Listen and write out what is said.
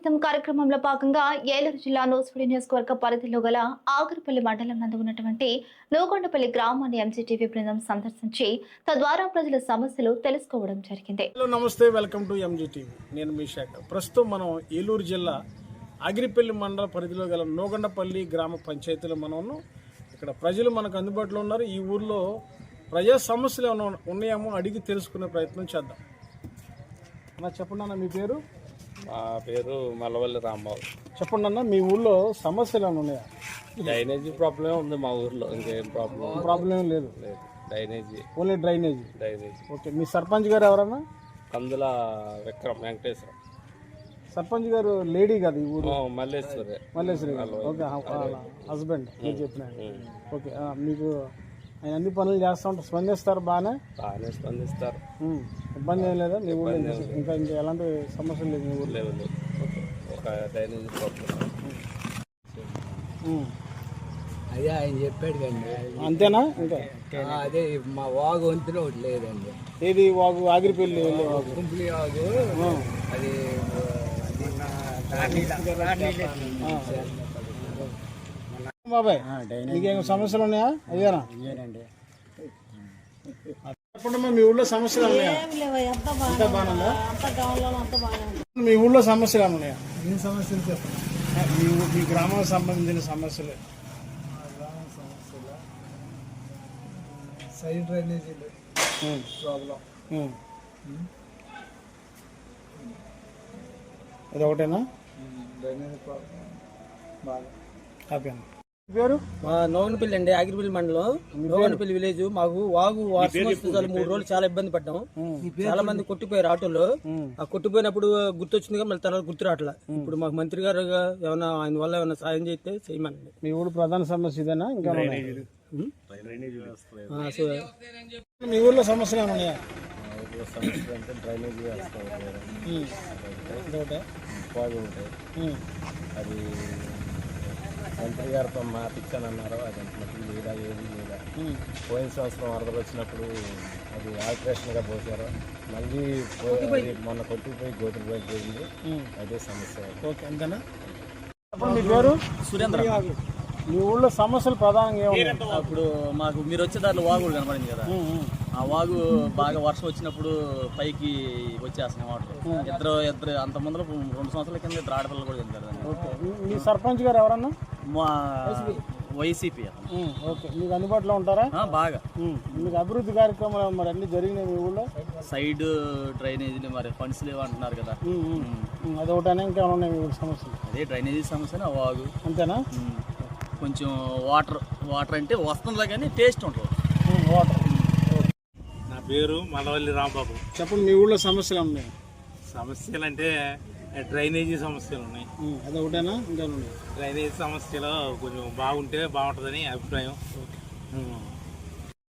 జీవితం కార్యక్రమంలో భాగంగా ఏలూరు జిల్లా నూజివీడు నియోజకవర్గ పరిధిలో గల ఆగరపల్లి మండలం నందు ఉన్నటువంటి నూకొండపల్లి గ్రామాన్ని ఎంజీటీవీ బృందం సందర్శించి తద్వారా ప్రజల సమస్యలు తెలుసుకోవడం జరిగింది. నమస్తే, వెల్కమ్ టు ఎంజీటీవీ. నేను మీ శాఖ. ప్రస్తుతం మనం ఏలూరు జిల్లా ఆగిరిపల్లి మండల పరిధిలో గల నూకొండపల్లి గ్రామ పంచాయతీలో మనం ఉన్నాం. ఇక్కడ ప్రజలు మనకు అందుబాటులో ఉన్నారు. ఈ ఊర్లో ప్రజా సమస్యలు ఏమైనా ఉన్నాయేమో అడిగి తెలుసుకునే ప్రయత్నం చేద్దాం. అన్న చెప్పండి అన్న, మీ పేరు? మా పేరు మల్లవల్లి రాంబాబు. చెప్పండి అన్న, మీ ఊళ్ళో సమస్యలు ఏమైనా ఉన్నాయా? డ్రైనేజీ ప్రాబ్లం ఉంది మా ఊర్లో, ఇంకేం ప్రాబ్లం లేదు. Drainage, only drainage. ఓకే, మీ సర్పంచ్ గారు ఎవరన్నా? కందుల విక్రమ్ వెంకటేశ్వర. సర్పంచ్ గారు లేడీ కదా ఈ ఊరు? మల్లేశ్వరి గారు. ఓకే, హస్బెండ్ మీరు చెప్పిన. ఓకే, మీకు ఆయన అన్ని పనులు చేస్తూ ఉంటారు, స్పందిస్తారు? బాగానే స్పందిస్తారు. ఇబ్బంది ఏం లేదా మీ ఊళ్ళో? ఇంకా ఎలాంటి సమస్యలు లేదు మీ ఊళ్ళో? ఒక డ్రైనేజీ ప్రాబ్లం. అదే ఆయన చెప్పాడు కండి. అంతేనా? ఇంకా అదే మా వాగు వంతులో ఒకటి లేదండి. ఏది వాగు? ఆగిరిపల్లి వాగు, కుంపులి వాగు. అది బాబాయ్, మీకేం సమస్యలు ఉన్నాయా? అదేనా? చెప్పండి, మీ ఊళ్ళో సమస్యలు ఉన్నాయా? అంతా బాగుందా? మీ ఊళ్ళో సమస్యలు ఉన్నాయా? ఏం సమస్యలు చెప్పండి. మీ గ్రామానికి సంబంధించిన సమస్యలు. సైడ్ డ్రైనేజీలు ప్రాబ్లం. అది ఒకటేనా? డ్రైనేజీ ప్రాబ్లం బాగా. హ్యాపీ అన్న. పేరు? మా నోగనపల్లి అండి, ఆగిరిపల్లి మండలం నోగనపల్లి విలేజ్. మాకు వాగు వర్షం వస్తే 3 రోజులు చాలా ఇబ్బంది పడ్డాం. చాలా మంది కొట్టిపోయారు ఆటోలో. ఆ కొట్టిపోయినప్పుడు గుర్తొచ్చిందిగా మళ్ళీ తర్వాత గుర్తు రావట్లా. ఇప్పుడు మాకు మంత్రి గారు ఏమైనా ఆయన వల్ల ఏమైనా సాయం చేస్తే చేయమనండి. మీ ఊరు ప్రధాన సమస్య ఇదేనా? ఇంకా మీ ఊర్లో సమస్యలు ఏమైనా ఉన్నాయా? సమస్యలు అంటే డ్రైనేజీ వేస్తాం, అది మంత్రి గారితో మాటిచ్చానన్నారు. అది మట్టి లేదా, ఏది లేదా. పోయిన సంవత్సరం వరదలు వచ్చినప్పుడు అది ఆపరేషన్గా పోసారు. మళ్ళీ మొన్న కొట్టుకుపోయి గోతులు పోయింది. అదే సమస్య. ఓకే, అంతేనా? మీ పేరు? సురేంద్ర. మీ ఊళ్ళో సమస్యలు ప్రధానంగా ఏమన్నా? అప్పుడు మాకు మీరు వచ్చే దాంట్లో వాగు కనపడింది కదా, ఆ వాగు బాగా వర్షం వచ్చినప్పుడు పైకి వచ్చేస్తున్నాయి వాటర్. ఇద్దరు అంత ముందర 2 సంవత్సరాల కింద ఇద్దరు ఆడపిల్లలు కూడా చెందారు. ఓకే, మీ సర్పంచ్ గారు ఎవరన్నా? మా వైసీపీ. ఓకే, మీకు అందుబాటులో ఉంటారా? బాగా. మీకు అభివృద్ధి కార్యక్రమాలు మరి అన్ని జరిగినాయి మీ ఊళ్ళో? సైడ్ డ్రైనేజీలు మరి ఫండ్స్ లేవు అంటున్నారు కదా, అదొకటనే. ఇంకా ఉన్నాయి మీ ఊళ్ళో సమస్యలు? అదే డ్రైనేజీ సమస్య, వాగు. అంతేనా? కొంచెం వాటర్ అంటే వస్తుందా కానీ టేస్ట్ ఉంటుంది. వాటర్. నా పేరు మల్లవల్లి రాంబాబు. చెప్పండి, మీ ఊళ్ళో సమస్యలు ఉన్నాయి? సమస్యలు అంటే డ్రైనేజీ సమస్యలు ఉన్నాయి. అదొకటేనా? ఇంకా ఉన్నాయి? డ్రైనేజీ సమస్యలు కొంచెం బాగుంటే బాగుంటుందని అభిప్రాయం.